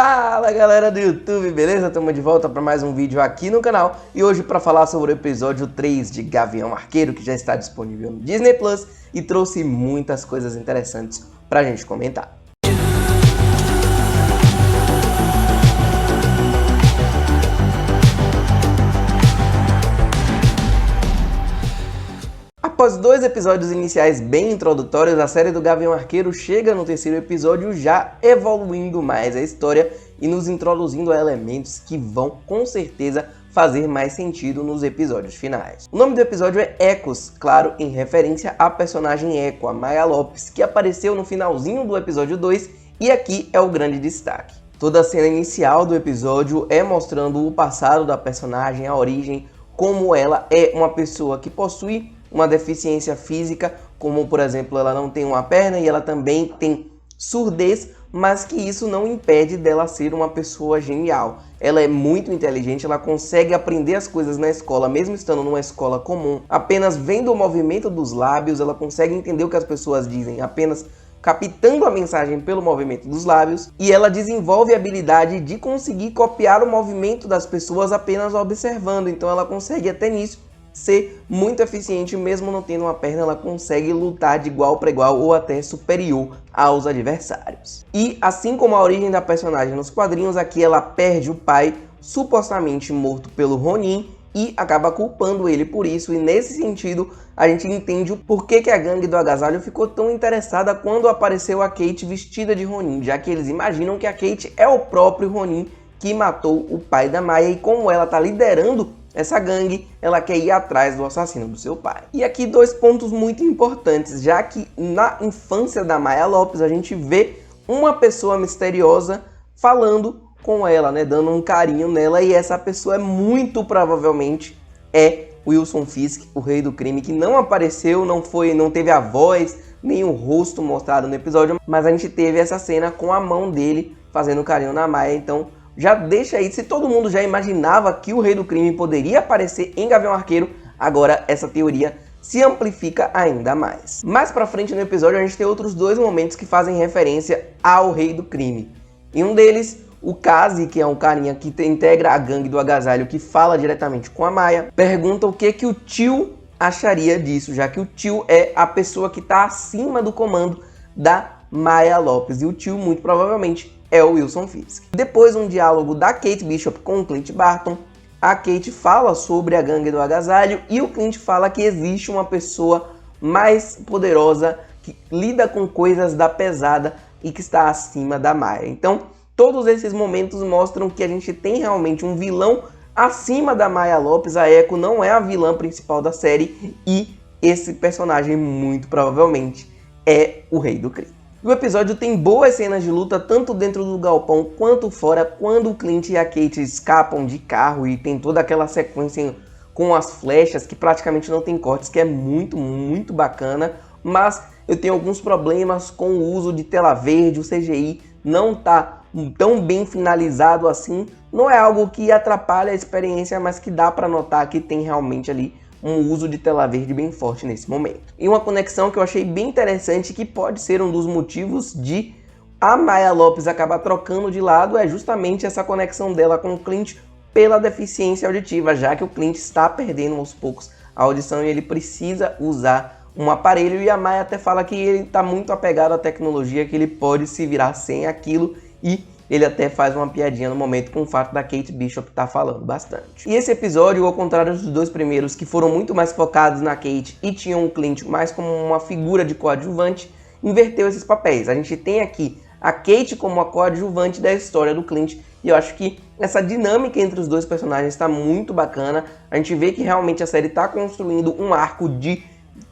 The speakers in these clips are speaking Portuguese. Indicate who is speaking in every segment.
Speaker 1: Fala galera do YouTube, beleza? Estamos de volta para mais um vídeo aqui no canal e hoje para falar sobre o episódio 3 de Gavião Arqueiro, que já está disponível no Disney Plus e trouxe muitas coisas interessantes pra gente comentar. Após 2 episódios iniciais bem introdutórios, a série do Gavião Arqueiro chega no terceiro episódio já evoluindo mais a história e nos introduzindo a elementos que vão com certeza fazer mais sentido nos episódios finais. O nome do episódio é Ecos, claro, em referência à personagem Eco, a Maya Lopes, que apareceu no finalzinho do episódio 2 e aqui é o grande destaque. Toda a cena inicial do episódio é mostrando o passado da personagem, a origem, como ela é uma pessoa que possui uma deficiência física, como por exemplo ela não tem uma perna e ela também tem surdez, mas que isso não impede dela ser uma pessoa genial. Ela é muito inteligente, ela consegue aprender as coisas na escola, mesmo estando numa escola comum. Apenas vendo o movimento dos lábios, ela consegue entender o que as pessoas dizem, apenas captando a mensagem pelo movimento dos lábios, e ela desenvolve a habilidade de conseguir copiar o movimento das pessoas apenas observando, então ela consegue até nisso ser muito eficiente, mesmo não tendo uma perna, ela consegue lutar de igual para igual ou até superior aos adversários. E assim como a origem da personagem nos quadrinhos, aqui ela perde o pai, supostamente morto pelo Ronin, e acaba culpando ele por isso, e nesse sentido a gente entende o porquê que a gangue do agasalho ficou tão interessada quando apareceu a Kate vestida de Ronin, já que eles imaginam que a Kate é o próprio Ronin que matou o pai da Maya, e como ela está liderando essa gangue, ela quer ir atrás do assassino do seu pai. E aqui 2 pontos muito importantes, já que na infância da Maya Lopes a gente vê uma pessoa misteriosa falando com ela, né, dando um carinho nela, e essa pessoa muito provavelmente é Wilson Fisk, o rei do crime, que não apareceu, não teve a voz, nem o rosto mostrado no episódio, mas a gente teve essa cena com a mão dele fazendo carinho na Maya, então já deixa aí, se todo mundo já imaginava que o Rei do Crime poderia aparecer em Gavião Arqueiro, agora essa teoria se amplifica ainda mais. Mais pra frente no episódio a gente tem outros 2 momentos que fazem referência ao Rei do Crime. Em um deles, o Kazi, que é um carinha que integra a gangue do agasalho, que fala diretamente com a Maya, pergunta o que o tio acharia disso, já que o tio é a pessoa que está acima do comando da Maya Lopes, e o tio muito provavelmente é o Wilson Fisk. Depois um diálogo da Kate Bishop com o Clint Barton. A Kate fala sobre a gangue do agasalho e o Clint fala que existe uma pessoa mais poderosa que lida com coisas da pesada e que está acima da Maya. Então todos esses momentos mostram que a gente tem realmente um vilão acima da Maya Lopes. A Eco não é a vilã principal da série e esse personagem muito provavelmente é o Rei do Crime. O episódio tem boas cenas de luta tanto dentro do galpão quanto fora, quando o Clint e a Kate escapam de carro e tem toda aquela sequência com as flechas que praticamente não tem cortes, que é muito bacana, mas eu tenho alguns problemas com o uso de tela verde, o CGI não tá tão bem finalizado assim, não é algo que atrapalha a experiência, mas que dá para notar que tem realmente ali um uso de tela verde bem forte nesse momento. E uma conexão que eu achei bem interessante, que pode ser um dos motivos de a Maya Lopes acabar trocando de lado, é justamente essa conexão dela com o Clint pela deficiência auditiva, já que o Clint está perdendo aos poucos a audição e ele precisa usar um aparelho, e a Maya até fala que ele está muito apegado à tecnologia, que ele pode se virar sem aquilo, e ele até faz uma piadinha no momento com o fato da Kate Bishop estar falando bastante. E esse episódio, ao contrário dos 2 primeiros, que foram muito mais focados na Kate e tinham o Clint mais como uma figura de coadjuvante, inverteu esses papéis. A gente tem aqui a Kate como a coadjuvante da história do Clint, e eu acho que essa dinâmica entre os 2 personagens está muito bacana. A gente vê que realmente a série está construindo um arco de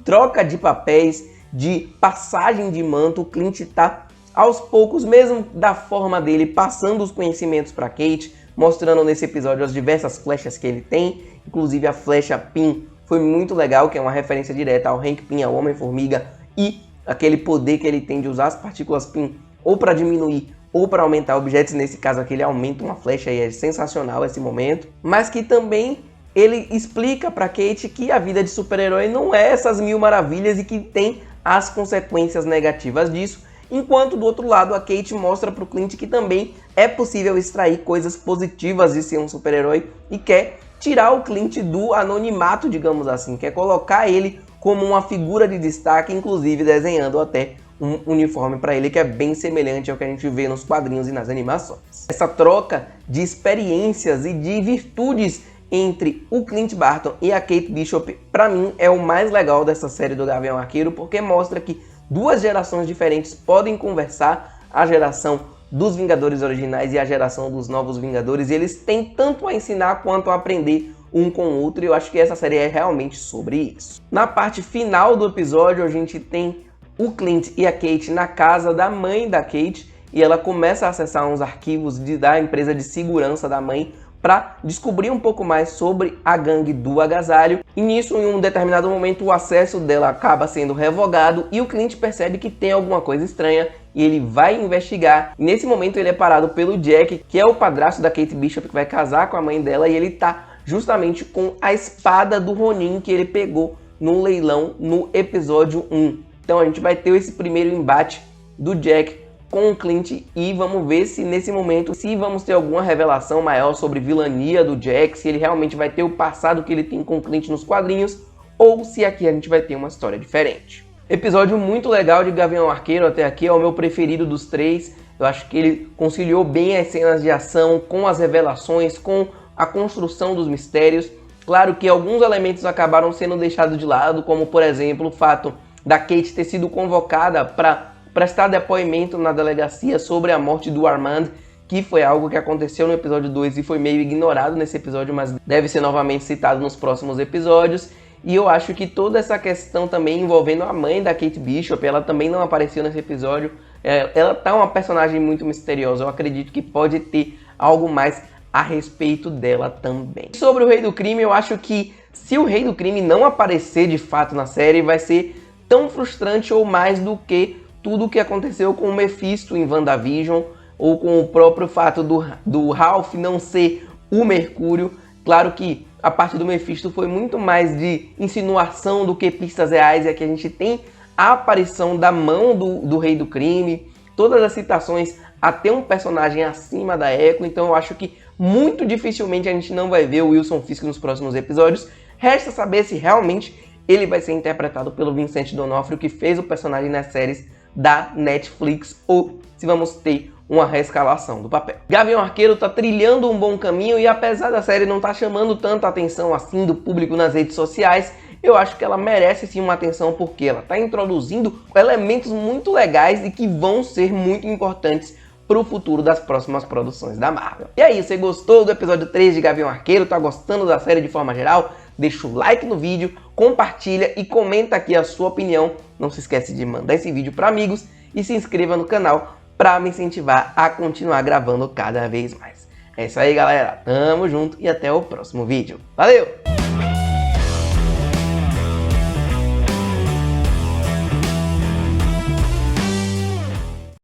Speaker 1: troca de papéis, de passagem de manto. O Clint está aos poucos, mesmo da forma dele, passando os conhecimentos para Kate, mostrando nesse episódio as diversas flechas que ele tem, inclusive a flecha Pym foi muito legal, que é uma referência direta ao Hank Pym, ao Homem-Formiga, e aquele poder que ele tem de usar as partículas Pym ou para diminuir ou para aumentar objetos. Nesse caso aqui ele aumenta uma flecha e é sensacional esse momento, mas que também ele explica para Kate que a vida de super-herói não é essas mil maravilhas e que tem as consequências negativas disso, enquanto do outro lado a Kate mostra pro Clint que também é possível extrair coisas positivas de ser um super-herói e quer tirar o Clint do anonimato, digamos assim, quer colocar ele como uma figura de destaque, inclusive desenhando até um uniforme para ele que é bem semelhante ao que a gente vê nos quadrinhos e nas animações. Essa troca de experiências e de virtudes entre o Clint Barton e a Kate Bishop, para mim, é o mais legal dessa série do Gavião Arqueiro, porque mostra que duas gerações diferentes podem conversar, a geração dos Vingadores originais e a geração dos Novos Vingadores, e eles têm tanto a ensinar quanto a aprender um com o outro, e eu acho que essa série é realmente sobre isso. Na parte final do episódio, a gente tem o Clint e a Kate na casa da mãe da Kate, e ela começa a acessar uns arquivos da empresa de segurança da mãe para descobrir um pouco mais sobre a gangue do agasalho. E nisso, em um determinado momento, o acesso dela acaba sendo revogado e o Clint percebe que tem alguma coisa estranha e ele vai investigar. E nesse momento ele é parado pelo Jack, que é o padrasto da Kate Bishop, que vai casar com a mãe dela, e ele tá justamente com a espada do Ronin que ele pegou no leilão no episódio 1. Então a gente vai ter esse primeiro embate do Jack com o Clint e vamos ver se nesse momento se vamos ter alguma revelação maior sobre vilania do Jack, se ele realmente vai ter o passado que ele tem com o Clint nos quadrinhos ou se aqui a gente vai ter uma história diferente. Episódio muito legal de Gavião Arqueiro até aqui, é o meu preferido dos três. Eu acho que ele conciliou bem as cenas de ação com as revelações, com a construção dos mistérios. Claro que alguns elementos acabaram sendo deixados de lado, como por exemplo o fato da Kate ter sido convocada para prestar depoimento na delegacia sobre a morte do Armand, que foi algo que aconteceu no episódio 2 e foi meio ignorado nesse episódio, mas deve ser novamente citado nos próximos episódios. E eu acho que toda essa questão também envolvendo a mãe da Kate Bishop, ela também não apareceu nesse episódio. Ela tá uma personagem muito misteriosa, eu acredito que pode ter algo mais a respeito dela também. Sobre o Rei do Crime, eu acho que se o Rei do Crime não aparecer de fato na série, vai ser tão frustrante ou mais do que tudo o que aconteceu com o Mephisto em WandaVision, ou com o próprio fato do Ralph não ser o Mercúrio. Claro que a parte do Mephisto foi muito mais de insinuação do que pistas reais, e aqui a gente tem a aparição da mão do Rei do Crime, todas as citações a ter um personagem acima da Echo, então eu acho que muito dificilmente a gente não vai ver o Wilson Fisk nos próximos episódios. Resta saber se realmente ele vai ser interpretado pelo Vincent D'Onofrio, que fez o personagem nas séries da Netflix, ou se vamos ter uma reescalação do papel. Gavião Arqueiro tá trilhando um bom caminho e apesar da série não tá chamando tanta atenção assim do público nas redes sociais, eu acho que ela merece sim uma atenção porque ela tá introduzindo elementos muito legais e que vão ser muito importantes para o futuro das próximas produções da Marvel. E aí, você gostou do episódio 3 de Gavião Arqueiro? Tá gostando da série de forma geral? Deixa o like no vídeo, compartilha e comenta aqui a sua opinião. Não se esquece de mandar esse vídeo para amigos e se inscreva no canal para me incentivar a continuar gravando cada vez mais. É isso aí, galera. Tamo junto e até o próximo vídeo. Valeu!